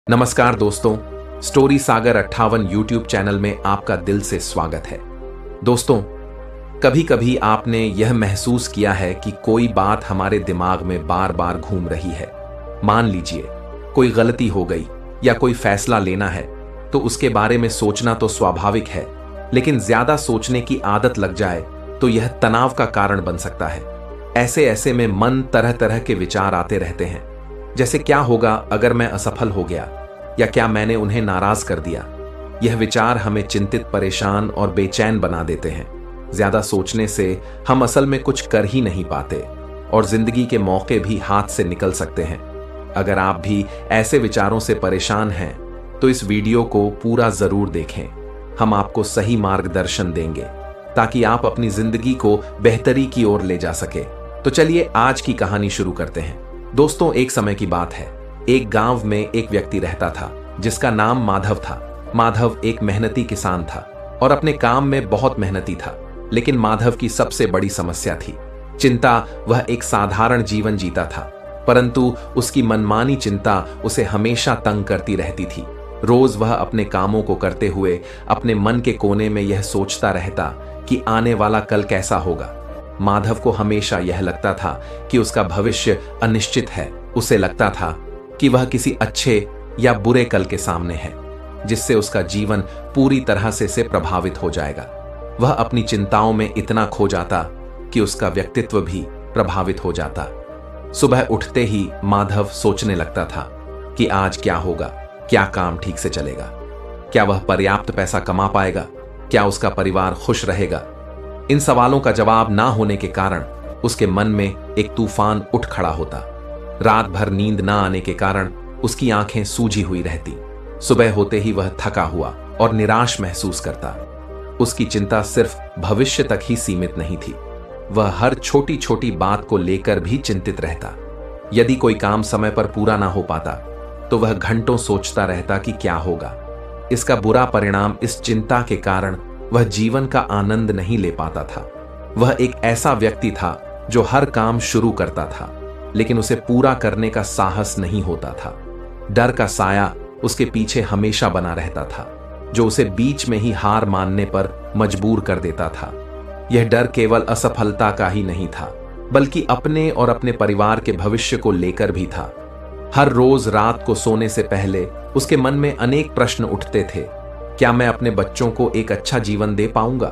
नमस्कार दोस्तों, स्टोरी सागर 58 YouTube channel में आपका दिल से स्वागत है। दोस्तों, कभी कभी आपने यह महसूस किया है कि कोई बात हमारे दिमाग में बार बार घूम रही है। मान लीजिए कोई गलती हो गई या कोई फैसला लेना है तो उसके बारे में सोचना तो स्वाभाविक है, लेकिन ज्यादा सोचने की आदत लग जाए तो यह तनाव का कारण बन सकता है। ऐसे में मन तरह तरह के विचार आते रहते हैं, जैसे क्या होगा अगर मैं असफल हो गया, या क्या मैंने उन्हें नाराज कर दिया। यह विचार हमें चिंतित, परेशान और बेचैन बना देते हैं। ज्यादा सोचने से हम असल में कुछ कर ही नहीं पाते और जिंदगी के मौके भी हाथ से निकल सकते हैं। अगर आप भी ऐसे विचारों से परेशान हैं तो इस वीडियो को पूरा जरूर देखें। हम आपको सही मार्गदर्शन देंगे ताकि आप अपनी जिंदगी को बेहतरी की ओर ले जा सके। तो चलिए आज की कहानी शुरू करते हैं। दोस्तों, एक समय की बात है। एक गांव में एक व्यक्ति रहता था जिसका नाम माधव था। माधव एक मेहनती किसान था और अपने काम में बहुत मेहनती था, लेकिन माधव की सबसे बड़ी समस्या थी चिंता। वह एक साधारण जीवन जीता था, परंतु उसकी मनमानी चिंता उसे हमेशा तंग करती रहती थी। रोज वह अपने कामों को करते हुए अपने मन के कोने में यह सोचता रहता कि आने वाला कल कैसा होगा। माधव को हमेशा यह लगता था कि उसका भविष्य अनिश्चित है। उसे लगता था कि वह किसी अच्छे या बुरे कल के सामने है, जिससे उसका जीवन पूरी तरह से प्रभावित हो जाएगा। वह अपनी चिंताओं में इतना खो जाता कि उसका व्यक्तित्व भी प्रभावित हो जाता। सुबह उठते ही माधव सोचने लगता था कि आज क्या होगा, क्या काम ठीक से चलेगा, क्या वह पर्याप्त पैसा कमा पाएगा, क्या उसका परिवार खुश रहेगा। इन सवालों का जवाब ना होने के कारण उसके मन में एक तूफान उठ खड़ा होता। रात भर नींद ना आने के कारण उसकी आंखें सूजी हुई रहती। सुबह होते ही वह थका हुआ और निराश महसूस करता। उसकी चिंता सिर्फ भविष्य तक ही सीमित नहीं थी, वह हर छोटी छोटी बात को लेकर भी चिंतित रहता। यदि कोई काम समय पर पूरा ना हो पाता तो वह घंटों सोचता रहता कि क्या होगा। इसका बुरा परिणाम, इस चिंता के कारण वह जीवन का आनंद नहीं ले पाता था। वह एक ऐसा व्यक्ति था जो हर काम शुरू करता था, लेकिन उसे पूरा करने का साहस नहीं होता था। डर का साया उसके पीछे हमेशा बना रहता था, जो उसे बीच में ही हार मानने पर मजबूर कर देता था। यह डर केवल असफलता का ही नहीं था, बल्कि अपने और अपने परिवार के भविष्य को लेकर भी था। हर रोज रात को सोने से पहले उसके मन में अनेक प्रश्न उठते थे। क्या मैं अपने बच्चों को एक अच्छा जीवन दे पाऊंगा?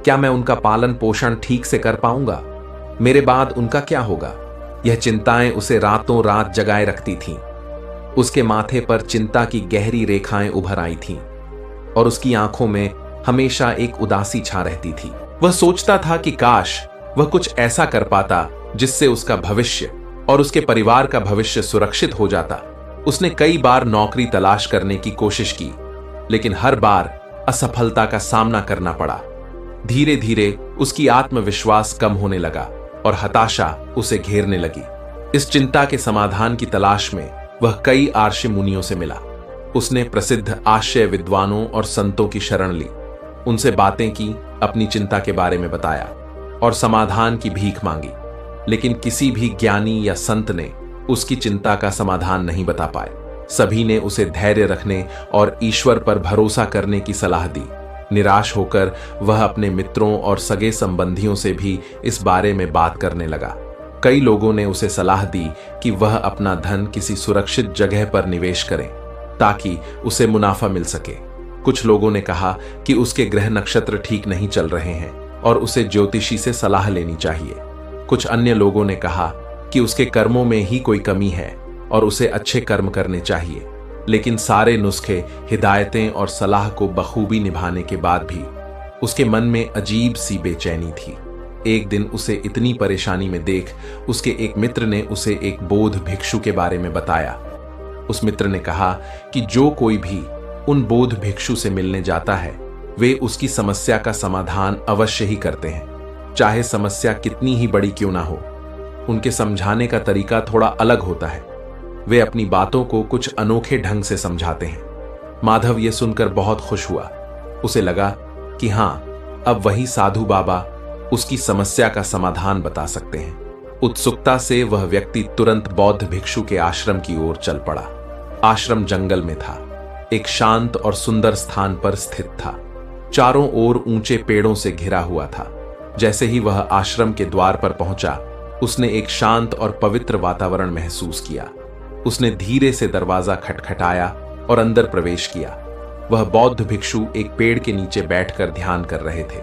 क्या मैं उनका पालन पोषण ठीक से कर पाऊंगा? मेरे बाद उनका क्या होगा? यह चिंताएं उसे रातों रात जगाए रखती थीं। उसके माथे पर चिंता की गहरी रेखाएं उभर आई थीं और उसकी आंखों में हमेशा एक उदासी छा रहती थी। वह सोचता था कि काश वह कुछ ऐसा कर पाता जिससे उसका भविष्य और उसके परिवार का भविष्य सुरक्षित हो जाता। उसने कई बार नौकरी तलाश करने की कोशिश की, लेकिन हर बार असफलता का सामना करना पड़ा। धीरे धीरे उसकी आत्मविश्वास कम होने लगा और हताशा उसे घेरने लगी। इस चिंता के समाधान की तलाश में वह कई आर्षि मुनियों से मिला। उसने प्रसिद्ध आश्रय विद्वानों और संतों की शरण ली, उनसे बातें की, अपनी चिंता के बारे में बताया और समाधान की भीख मांगी, लेकिन किसी भी ज्ञानी या संत ने उसकी चिंता का समाधान नहीं बता पाए। सभी ने उसे धैर्य रखने और ईश्वर पर भरोसा करने की सलाह दी। निराश होकर वह अपने मित्रों और सगे संबंधियों से भी इस बारे में बात करने लगा। कई लोगों ने उसे सलाह दी कि वह अपना धन किसी सुरक्षित जगह पर निवेश करे ताकि उसे मुनाफा मिल सके। कुछ लोगों ने कहा कि उसके ग्रह नक्षत्र ठीक नहीं चल रहे हैं और उसे ज्योतिषी से सलाह लेनी चाहिए। कुछ अन्य लोगों ने कहा कि उसके कर्मों में ही कोई कमी है और उसे अच्छे कर्म करने चाहिए। लेकिन सारे नुस्खे, हिदायतें और सलाह को बखूबी निभाने के बाद भी उसके मन में अजीब सी बेचैनी थी। एक दिन उसे इतनी परेशानी में देख उसके एक मित्र ने उसे एक बौद्ध भिक्षु के बारे में बताया। उस मित्र ने कहा कि जो कोई भी उन बौद्ध भिक्षु से मिलने जाता है वे उसकी समस्या का समाधान अवश्य ही करते हैं, चाहे समस्या कितनी ही बड़ी क्यों ना हो। उनके समझाने का तरीका थोड़ा अलग होता है, वे अपनी बातों को कुछ अनोखे ढंग से समझाते हैं। माधव यह सुनकर बहुत खुश हुआ। उसे लगा कि हां, अब वही साधु बाबा उसकी समस्या का समाधान बता सकते हैं। उत्सुकता से वह व्यक्ति तुरंत बौद्ध भिक्षु के आश्रम की ओर चल पड़ा। आश्रम जंगल में था, एक शांत और सुंदर स्थान पर स्थित था। चारों ओर ऊंचे पेड़ों से घिरा हुआ था। जैसे ही वह आश्रम के द्वार पर पहुंचा, उसने एक शांत और पवित्र वातावरण महसूस किया। उसने धीरे से दरवाजा खटखटाया और अंदर प्रवेश किया। वह बौद्ध भिक्षु एक पेड़ के नीचे बैठकर ध्यान कर रहे थे।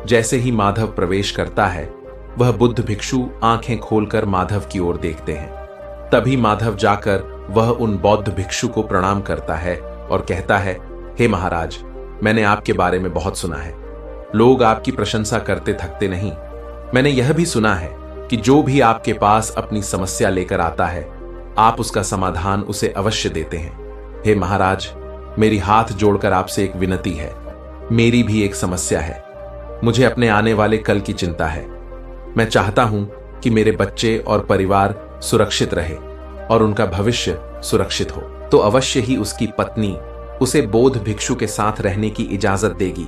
जैसे ही माधव प्रवेश करता है, वह बुद्ध भिक्षु आंखें खोलकर माधव की ओर देखते हैं। तभी माधव जाकर वह उन बौद्ध भिक्षु को प्रणाम करता है और कहता है, हे महाराज, मैंने आपके बारे में बहुत सुना है। लोग आपकी प्रशंसा करते थकते नहीं। मैंने यह भी सुना है कि जो भी आपके पास अपनी समस्या लेकर आता है, आप उसका समाधान उसे अवश्य देते हैं। हे महाराज, मेरी हाथ जोड़कर आपसे एक विनती है। मेरी भी एक समस्या है। मुझे अपने आने वाले कल की चिंता है। मैं चाहता हूं कि मेरे बच्चे और परिवार सुरक्षित रहे और उनका भविष्य सुरक्षित हो। तो अवश्य ही उसकी पत्नी उसे बौद्ध भिक्षु के साथ रहने की इजाजत देगी।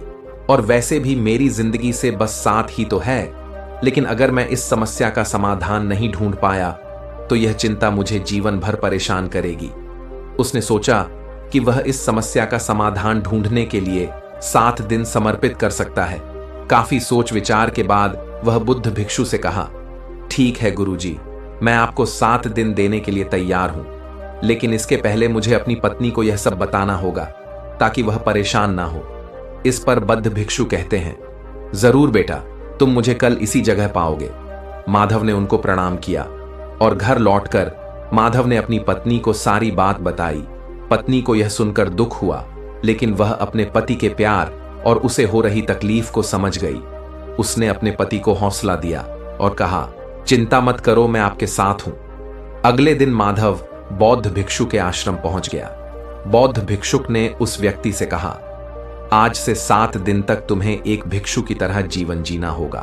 और वैसे भी मेरी जिंदगी से बस साथ ही तो है, लेकिन अगर मैं इस समस्या का समाधान नहीं ढूंढ पाया तो यह चिंता मुझे जीवन भर परेशान करेगी। उसने सोचा कि वह इस समस्या का समाधान ढूंढने के लिए 7 दिन समर्पित कर सकता है। काफी सोच विचार के बाद वह बुद्ध भिक्षु से कहा, ठीक है गुरुजी, मैं आपको 7 दिन देने के लिए तैयार हूं, लेकिन इसके पहले मुझे अपनी पत्नी को यह सब बताना होगा ताकि वह परेशान ना हो। इस पर बुद्ध भिक्षु कहते हैं, जरूर बेटा, तुम मुझे कल इसी जगह पाओगे। माधव ने उनको प्रणाम किया और घर लौटकर माधव ने अपनी पत्नी को सारी बात बताई। पत्नी को यह सुनकर दुख हुआ, लेकिन वह अपने पति के प्यार और उसे हो रही तकलीफ को समझ गई। उसने अपने पति को हौसला दिया और कहा, चिंता मत करो, मैं आपके साथ हूं। अगले दिन माधव बौद्ध भिक्षु के आश्रम पहुंच गया। बौद्ध भिक्षुक ने उस व्यक्ति से कहा, आज से 7 दिन तक तुम्हें एक भिक्षु की तरह जीवन जीना होगा।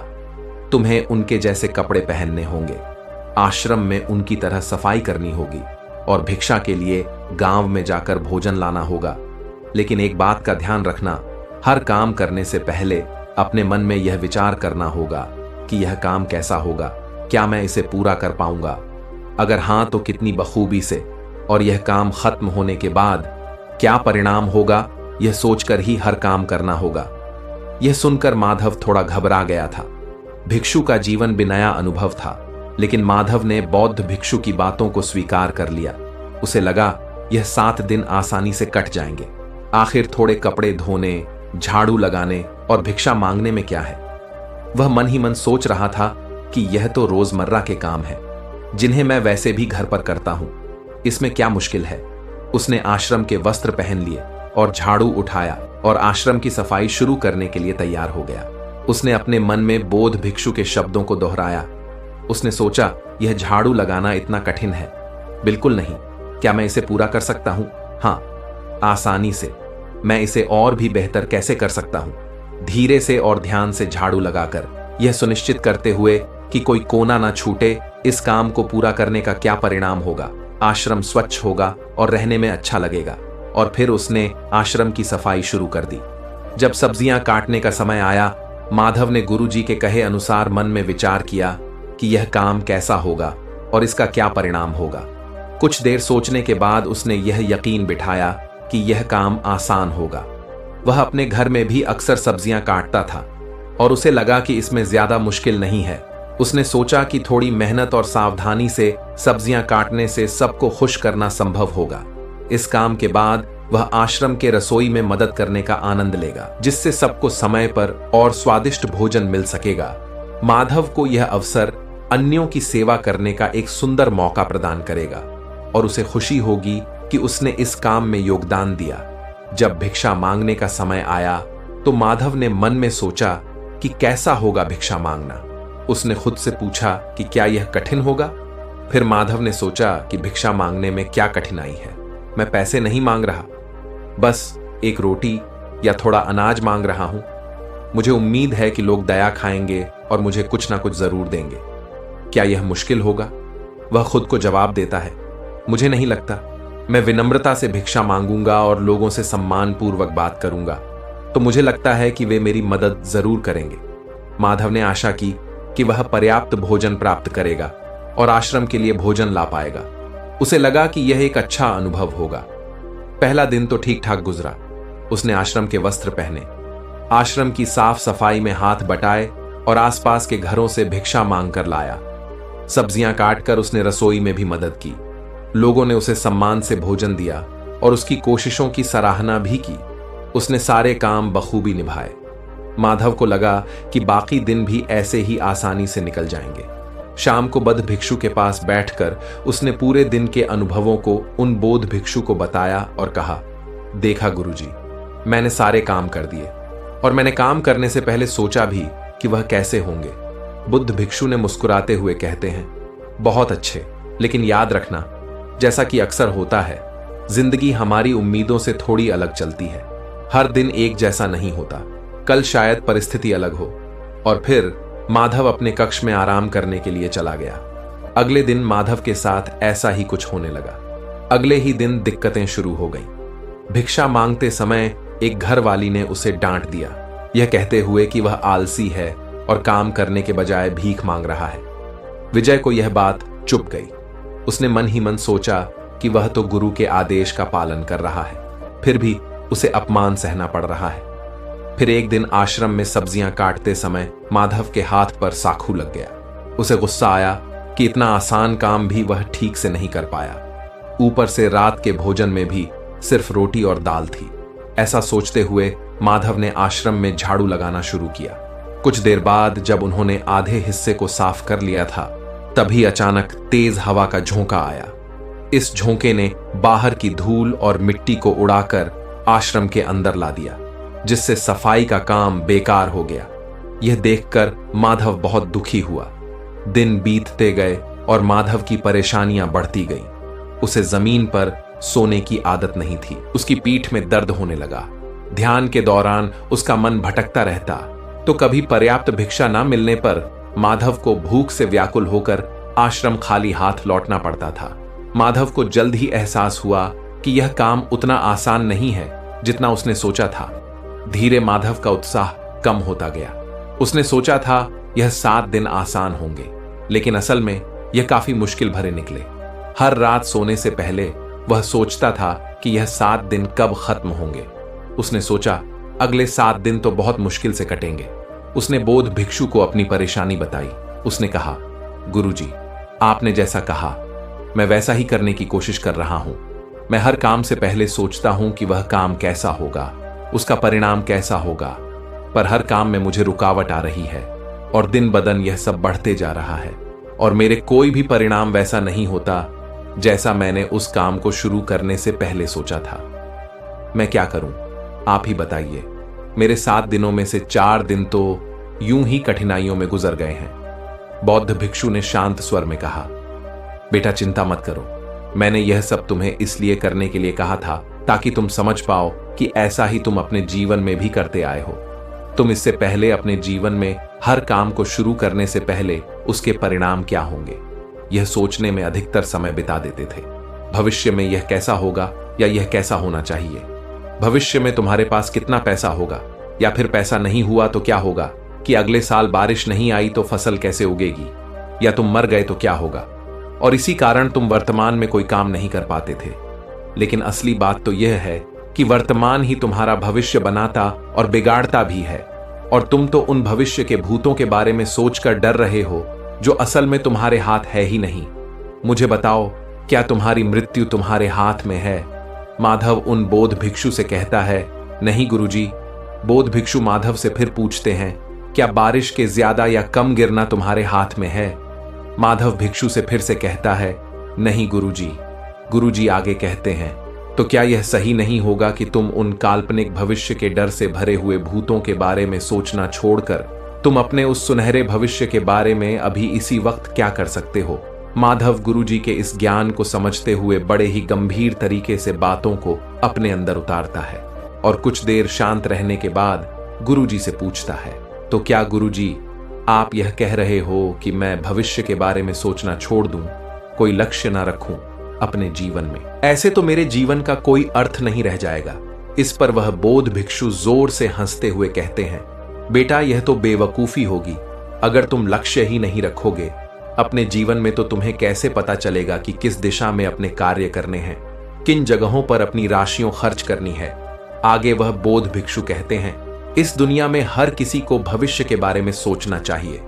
तुम्हें उनके जैसे कपड़े पहनने होंगे, आश्रम में उनकी तरह सफाई करनी होगी और भिक्षा के लिए गांव में जाकर भोजन लाना होगा। लेकिन एक बात का ध्यान रखना, हर काम करने से पहले अपने मन में यह विचार करना होगा कि यह काम कैसा होगा, क्या मैं इसे पूरा कर पाऊंगा, अगर हां तो कितनी बखूबी से, और यह काम खत्म होने के बाद क्या परिणाम होगा, यह सोचकर ही हर काम करना होगा। यह सुनकर माधव थोड़ा घबरा गया था। भिक्षु का जीवन भी नया अनुभव था, लेकिन माधव ने बौद्ध भिक्षु की बातों को स्वीकार कर लिया। उसे लगा यह 7 दिन आसानी से कट जाएंगे। आखिर थोड़े कपड़े धोने, झाड़ू लगाने और भिक्षा मांगने में क्या है। वह मन ही मन सोच रहा था कि यह तो रोजमर्रा के काम है, जिन्हें मैं वैसे भी घर पर करता हूं। इसमें क्या मुश्किल है। उसने आश्रम के वस्त्र पहन लिए और झाड़ू उठाया और आश्रम की सफाई शुरू करने के लिए तैयार हो गया। उसने अपने मन में बौद्ध भिक्षु के शब्दों को दोहराया। उसने सोचा, यह झाड़ू लगाना इतना कठिन है। बिल्कुल नहीं। क्या मैं इसे पूरा कर सकता हूं? हाँ, आसानी से। मैं इसे और भी बेहतर कैसे कर सकता हूं? धीरे से और ध्यान से झाड़ू लगाकर, यह सुनिश्चित करते हुए कि कोई कोना ना छूटे, इस काम को पूरा करने का क्या परिणाम होगा। आश्रम स्वच्छ होगा और रहने में अच्छा लगेगा। और फिर उसने आश्रम की सफाई शुरू कर दी। जब सब्जियां काटने का समय आया, माधव ने गुरुजी के कहे अनुसार मन में विचार किया कि यह काम कैसा होगा और इसका क्या परिणाम होगा। कुछ देर सोचने के बाद उसने यह यकीन बिठाया कि यह काम आसान होगा। वह अपने घर में भी अक्सर सब्जियां काटता था और उसे लगा कि इसमें ज्यादा मुश्किल नहीं है। उसने सोचा कि थोड़ी मेहनत और सावधानी से सब्जियां काटने से सबको खुश करना संभव होगा। इस काम के बाद वह आश्रम के रसोई में मदद करने का आनंद लेगा, जिससे सबको समय पर और स्वादिष्ट भोजन मिल सकेगा। माधव को यह अवसर अन्यों की सेवा करने का एक सुंदर मौका प्रदान करेगा और उसे खुशी होगी कि उसने इस काम में योगदान दिया। जब भिक्षा मांगने का समय आया तो माधव ने मन में सोचा कि कैसा होगा भिक्षा मांगना। उसने खुद से पूछा कि क्या यह कठिन होगा। फिर माधव ने सोचा कि भिक्षा मांगने में क्या कठिनाई है। मैं पैसे नहीं मांग रहा, बस एक रोटी या थोड़ा अनाज मांग रहा हूं। मुझे उम्मीद है कि लोग दया खाएंगे और मुझे कुछ ना कुछ जरूर देंगे। क्या यह मुश्किल होगा? वह खुद को जवाब देता है, मुझे नहीं लगता। मैं विनम्रता से भिक्षा मांगूंगा और लोगों से सम्मान पूर्वक बात करूंगा तो मुझे लगता है कि वे मेरी मदद जरूर करेंगे। माधव ने आशा की कि वह पर्याप्त भोजन प्राप्त करेगा और आश्रम के लिए भोजन ला पाएगा। उसे लगा कि यह एक अच्छा अनुभव होगा। पहला दिन तो ठीक ठाक गुजरा। उसने आश्रम के वस्त्र पहने, आश्रम की साफ सफाई में हाथ बटाए और आसपास के घरों से भिक्षा मांग कर लाया। सब्जियां काटकर उसने रसोई में भी मदद की। लोगों ने उसे सम्मान से भोजन दिया और उसकी कोशिशों की सराहना भी की। उसने सारे काम बखूबी निभाए। माधव को लगा कि बाकी दिन भी ऐसे ही आसानी से निकल जाएंगे। शाम को बद्ध भिक्षु के पास बैठकर उसने पूरे दिन के अनुभवों को उन बोध भिक्षु को बताया और कहा, देखा गुरुजी, मैंने सारे काम कर दिए और मैंने काम करने से पहले सोचा भी कि वह कैसे होंगे। बुद्ध भिक्षु ने मुस्कुराते हुए कहते हैं, बहुत अच्छे, लेकिन याद रखना, जैसा कि अक्सर होता है, जिंदगी हमारी उम्मीदों से थोड़ी अलग चलती है। हर दिन एक जैसा नहीं होता। कल शायद परिस्थिति अलग हो। और फिर माधव अपने कक्ष में आराम करने के लिए चला गया। अगले दिन माधव के साथ ऐसा ही कुछ होने लगा। अगले ही दिन दिक्कतें शुरू हो गईं। भिक्षा मांगते समय एक घर वाली ने उसे डांट दिया, यह कहते हुए कि वह आलसी है और काम करने के बजाय भीख मांग रहा है। विजय को यह बात चुभ गई। उसने मन ही मन सोचा कि वह तो गुरु के आदेश का पालन कर रहा है, फिर भी उसे अपमान सहना पड़ रहा है। फिर एक दिन आश्रम में सब्जियां काटते समय माधव के हाथ पर साखू लग गया। उसे गुस्सा आया कि इतना आसान काम भी वह ठीक से नहीं कर पाया। ऊपर से रात के भोजन में भी सिर्फ रोटी और दाल थी। ऐसा सोचते हुए माधव ने आश्रम में झाड़ू लगाना शुरू किया। कुछ देर बाद जब उन्होंने आधे हिस्से को साफ कर लिया था, तभी अचानक तेज हवा का झोंका आया। इस झोंके ने बाहर की धूल और मिट्टी को उड़ाकर आश्रम के अंदर ला दिया, जिससे सफाई का काम बेकार हो गया। यह देखकर माधव बहुत दुखी हुआ। दिन बीतते गए और माधव की परेशानियां बढ़ती गईं। उसे जमीन पर सोने की आदत नहीं थी। उसकी पीठ में दर्द होने लगा। ध्यान के दौरान उसका मन भटकता रहता, तो कभी पर्याप्त भिक्षा न मिलने पर माधव को भूख से व्याकुल होकर आश्रम खाली हाथ लौटना पड़ता था। माधव को जल्द ही एहसास हुआ कि यह काम उतना आसान नहीं है जितना उसने सोचा था। धीरे माधव का उत्साह कम होता गया। उसने सोचा था यह 7 दिन आसान होंगे, लेकिन असल में यह काफी मुश्किल भरे निकले। हर रात सोने से पहले वह सोचता था कि यह 7 दिन कब खत्म होंगे। उसने सोचा अगले 7 दिन तो बहुत मुश्किल से कटेंगे। उसने बोध भिक्षु को अपनी परेशानी बताई। उसने कहा, गुरुजी, आपने जैसा कहा मैं वैसा ही करने की कोशिश कर रहा हूं। मैं हर काम से पहले सोचता हूं कि वह काम कैसा होगा, उसका परिणाम कैसा होगा, पर हर काम में मुझे रुकावट आ रही है और दिन बदन यह सब बढ़ते जा रहा है और मेरे कोई भी परिणाम वैसा नहीं होता जैसा मैंने उस काम को शुरू करने से पहले सोचा था। मैं क्या करूं, आप ही बताइए। मेरे 7 दिनों में से 4 दिन तो यूं ही कठिनाइयों में गुजर गए हैं। बौद्ध भिक्षु ने शांत स्वर में कहा, बेटा चिंता मत करो, मैंने यह सब तुम्हें इसलिए करने के लिए कहा था ताकि तुम समझ पाओ कि ऐसा ही तुम अपने जीवन में भी करते आए हो। तुम इससे पहले अपने जीवन में हर काम को शुरू करने से पहले उसके परिणाम क्या होंगे यह सोचने में अधिकतर समय बिता देते थे। भविष्य में यह कैसा होगा या यह कैसा होना चाहिए। भविष्य में तुम्हारे पास कितना पैसा होगा, या फिर पैसा नहीं हुआ तो क्या होगा, कि अगले साल बारिश नहीं आई तो फसल कैसे उगेगी, या तुम मर गए तो क्या होगा। और इसी कारण तुम वर्तमान में कोई काम नहीं कर पाते थे। लेकिन असली बात तो यह है कि वर्तमान ही तुम्हारा भविष्य बनाता और बिगाड़ता भी है, और तुम तो उन भविष्य के भूतों के बारे में सोचकर डर रहे हो जो असल में तुम्हारे हाथ है ही नहीं। मुझे बताओ, क्या तुम्हारी मृत्यु तुम्हारे हाथ में है? माधव उन बोध भिक्षु से कहता है, नहीं गुरुजी। बोध भिक्षु माधव से फिर पूछते हैं, क्या बारिश के ज्यादा या कम गिरना तुम्हारे हाथ में है? माधव भिक्षु से फिर से कहता है, नहीं गुरुजी। गुरुजी आगे कहते हैं, तो क्या यह सही नहीं होगा कि तुम उन काल्पनिक भविष्य के डर से भरे हुए भूतों के बारे में सोचना छोड़कर तुम अपने उस सुनहरे भविष्य के बारे में अभी इसी वक्त क्या कर सकते हो? माधव गुरुजी के इस ज्ञान को समझते हुए बड़े ही गंभीर तरीके से बातों को अपने अंदर उतारता है और कुछ देर शांत रहने के बाद गुरुजी से पूछता है, तो क्या गुरुजी आप यह कह रहे हो कि मैं भविष्य के बारे में सोचना छोड़ दूं, कोई लक्ष्य ना रखूं अपने जीवन में? ऐसे तो मेरे जीवन का कोई अर्थ नहीं रह जाएगा। इस पर वह बोध भिक्षु जोर से हंसते हुए कहते हैं, बेटा यह तो बेवकूफी होगी। अगर तुम लक्ष्य ही नहीं रखोगे अपने जीवन में तो तुम्हें कैसे पता चलेगा कि किस दिशा में अपने कार्य करने हैं, किन जगहों पर अपनी राशियों खर्च करनी है। आगे वह बोध भिक्षु कहते हैं, इस दुनिया में हर किसी को भविष्य के बारे में सोचना चाहिए,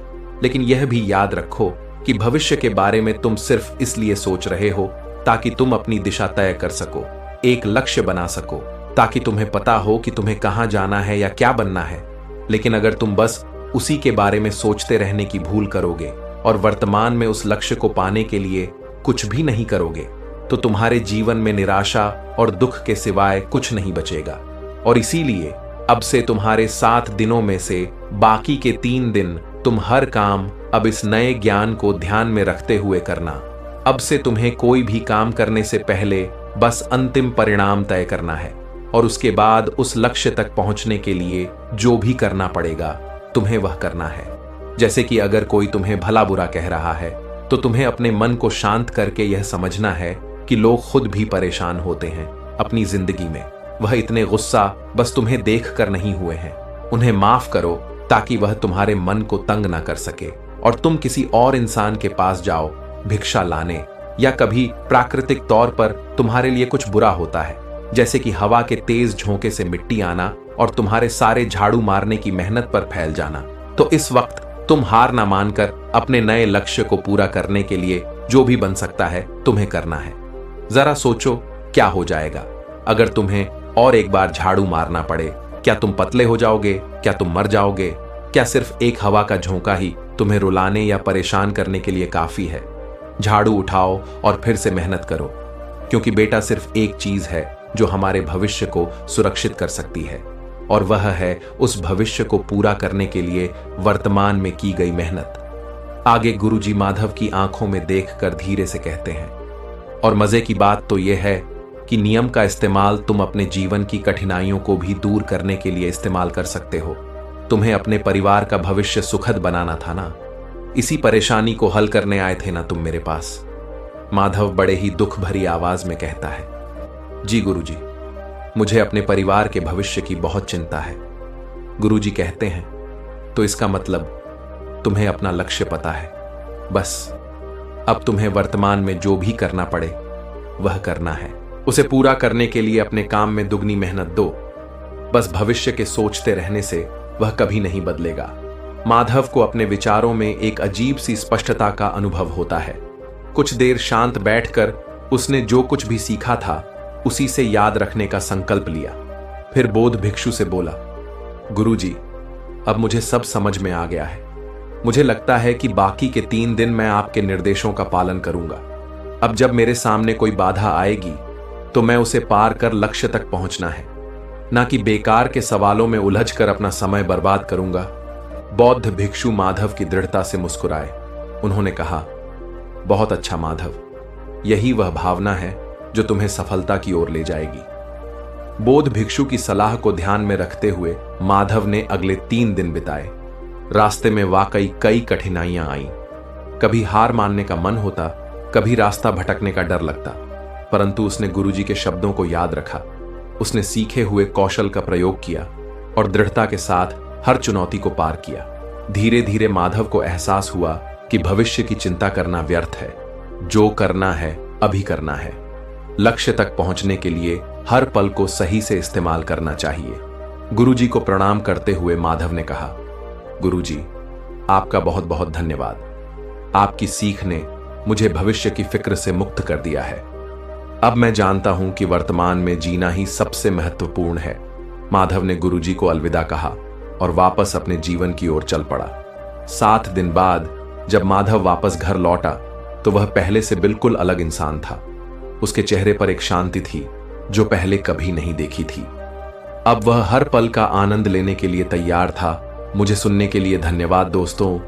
लेकिन यह भी याद रखो कि भविष्य के बारे में तुम सिर्फ इसलिए सोच रहे हो ताकि तुम अपनी दिशा तय कर सको, एक लक्ष्य बना सको, ताकि तुम्हें पता हो कि तुम्हें कहां जाना है या क्या बनना है। लेकिन अगर तुम बस उसी के बारे में सोचते रहने की भूल करोगे और वर्तमान में उस लक्ष्य को पाने के लिए कुछ भी नहीं करोगे, तो तुम्हारे जीवन में निराशा और दुख के सिवाय कुछ नहीं बचेगा। और इसीलिए अब से तुम्हारे 7 दिनों में से बाकी के 3 दिन तुम हर काम अब इस नए ज्ञान को ध्यान में रखते हुए करना। अब से तुम्हें कोई भी काम करने से पहले बस अंतिम परिणाम तय करना है, और उसके बाद उस लक्ष्य तक पहुंचने के लिए जो भी करना पड़ेगा तुम्हें वह करना है। जैसे कि अगर कोई तुम्हें भला बुरा कह रहा है तो तुम्हें अपने मन को शांत करके यह समझना है कि लोग खुद भी परेशान होते हैं अपनी जिंदगी में। वह इतने गुस्सा बस तुम्हें देख कर नहीं हुए हैं। उन्हें माफ करो ताकि वह तुम्हारे मन को तंग ना कर सके और तुम किसी और इंसान के पास जाओ भिक्षा लाने, या कभी प्राकृतिक तौर पर तुम्हारे लिए कुछ बुरा होता है, जैसे कि हवा के तेज झोंके से मिट्टी आना और तुम्हारे सारे झाड़ू मारने की मेहनत पर फैल जाना, तो इस वक्त तुम हार ना मानकर अपने नए लक्ष्य को पूरा करने के लिए जो भी बन सकता है तुम्हें करना है। जरा सोचो क्या हो जाएगा अगर तुम्हें और एक बार झाड़ू मारना पड़े। क्या तुम पतले हो जाओगे? क्या तुम मर जाओगे? क्या सिर्फ एक हवा का झोंका ही तुम्हें रुलाने या परेशान करने के लिए काफी है? झाड़ू उठाओ और फिर से मेहनत करो, क्योंकि बेटा सिर्फ एक चीज है जो हमारे भविष्य को सुरक्षित कर सकती है, और वह है उस भविष्य को पूरा करने के लिए वर्तमान में की गई मेहनत। आगे गुरुजी माधव की आंखों में देखकर धीरे से कहते हैं, और मजे की बात तो यह है कि नियम का इस्तेमाल तुम अपने जीवन की कठिनाइयों को भी दूर करने के लिए इस्तेमाल कर सकते हो। तुम्हें अपने परिवार का भविष्य सुखद बनाना था ना, इसी परेशानी को हल करने आए थे ना तुम मेरे पास। माधव बड़े ही दुख भरी आवाज में कहता है, जी गुरुजी, मुझे अपने परिवार के भविष्य की बहुत चिंता है। गुरुजी कहते हैं, तो इसका मतलब तुम्हें अपना लक्ष्य पता है। बस अब तुम्हें वर्तमान में जो भी करना पड़े वह करना है। उसे पूरा करने के लिए अपने काम में दुगनी मेहनत दो। बस भविष्य के सोचते रहने से वह कभी नहीं बदलेगा। माधव को अपने विचारों में एक अजीब सी स्पष्टता का अनुभव होता है। कुछ देर शांत बैठकर उसने जो कुछ भी सीखा था उसी से याद रखने का संकल्प लिया। फिर बोध भिक्षु से बोला, गुरुजी, अब मुझे सब समझ में आ गया है। मुझे लगता है कि बाकी के 3 दिन मैं आपके निर्देशों का पालन करूंगा। अब जब मेरे सामने कोई बाधा आएगी तो मैं उसे पार कर लक्ष्य तक पहुंचना है, ना कि बेकार के सवालों में उलझकर अपना समय बर्बाद करूंगा। बौद्ध भिक्षु माधव की दृढ़ता से मुस्कुराए। उन्होंने कहा, बहुत अच्छा माधव, यही वह भावना है जो तुम्हें सफलता की ओर ले जाएगी। बौद्ध भिक्षु की सलाह को ध्यान में रखते हुए माधव ने अगले 3 दिन बिताए। रास्ते में वाकई कई कठिनाइयां आईं। कभी हार मानने का मन होता, कभी रास्ता भटकने का डर लगता, परंतु उसने गुरुजी के शब्दों को याद रखा। उसने सीखे हुए कौशल का प्रयोग किया और दृढ़ता के साथ हर चुनौती को पार किया। धीरे धीरे माधव को एहसास हुआ कि भविष्य की चिंता करना व्यर्थ है। जो करना है अभी करना है। लक्ष्य तक पहुंचने के लिए हर पल को सही से इस्तेमाल करना चाहिए। गुरुजी को प्रणाम करते हुए माधव ने कहा, गुरुजी, आपका बहुत बहुत धन्यवाद। आपकी सीख ने मुझे भविष्य की फिक्र से मुक्त कर दिया है। अब मैं जानता हूं कि वर्तमान में जीना ही सबसे महत्वपूर्ण है। माधव ने गुरुजी को अलविदा कहा और वापस अपने जीवन की ओर चल पड़ा। 7 दिन बाद जब माधव वापस घर लौटा तो वह पहले से बिल्कुल अलग इंसान था। उसके चेहरे पर एक शांति थी जो पहले कभी नहीं देखी थी। अब वह हर पल का आनंद लेने के लिए तैयार था। मुझे सुनने के लिए धन्यवाद दोस्तों।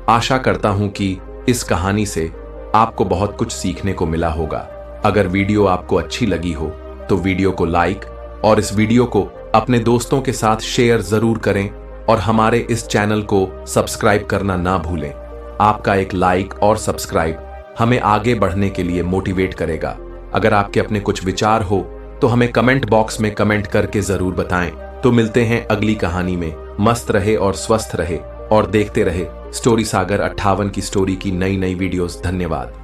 आशा करता हूं कि इस कहानी से आपको बहुत कुछ सीखने को मिला होगा। अगर वीडियो आपको अच्छी लगी हो तो वीडियो को लाइक और इस वीडियो को अपने दोस्तों के साथ शेयर जरूर करें और हमारे इस चैनल को सब्सक्राइब करना ना भूलें। आपका एक लाइक और सब्सक्राइब हमें आगे बढ़ने के लिए मोटिवेट करेगा। अगर आपके अपने कुछ विचार हो तो हमें कमेंट बॉक्स में कमेंट करके जरूर बताएं। तो मिलते हैं अगली कहानी में। मस्त रहे और स्वस्थ रहे। और देखते रहे स्टोरी सागर 58 की स्टोरी की नई नई वीडियोस। धन्यवाद।